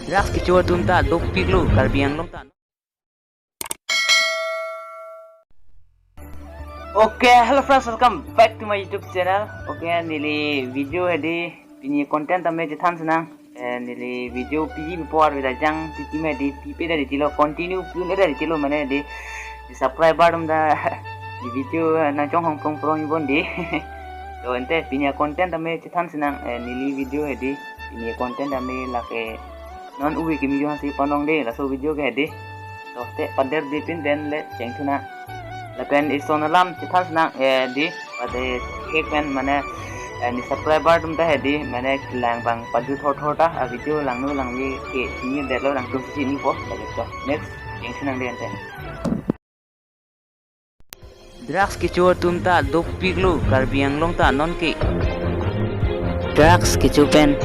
Drugs kecoa tum ta dok piglu karbiang long ta. Okay, hello friends, welcome back to my YouTube channel. Okay, nili video hedi pini content ame jathan senang. Nili video piji before with ajang titi me di pipe dari tilo continue pun dari tilo mana di subscriber da di video na chong hong kong pro ibon di. So ente pini content ame jathan senang nili video hedi pini content ame lake non uwi kimi jo hasi panong de la so video ke hedi. So te pander di pin den le cheng thuna. Lapen isonalam cithan senang di pada kekmen mana ni subscriber tum dah di mana lang bang padu thota video lang nu lang ni ke sini delo lang tu sini po so next yang senang dia ente drugs kecoa tum ta dok piglu karbiang long ta non ke drugs kecupen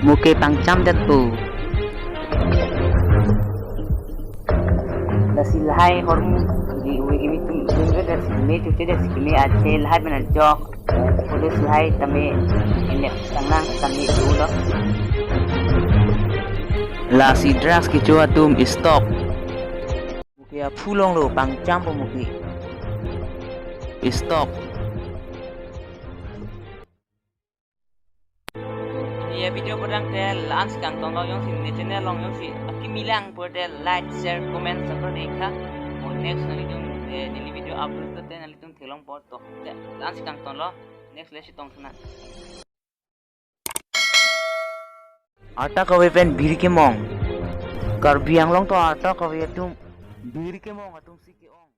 muke pangcam dat tu nasi lahai hormu di uwe kimi tunggu dari sini cuci dari sini aja lahai benar jok udah lahai kami ini tangan kami dulu lah si drugs kecoa tum stop mukia pulong lo pangcam pemuki stop ya video pedang tel lans kang tong yang sini channel long yang si akimilang pada like share comment subscribe ka next nili video upload करते हैं नली तुम थेलों पर तो डांस करते लो next लेशी तों सुना आटा कवे पेन बीर के मोंग कर बियांग लोंग तो आटा कवे तुम बीर के मोंग तुम सी के ओंग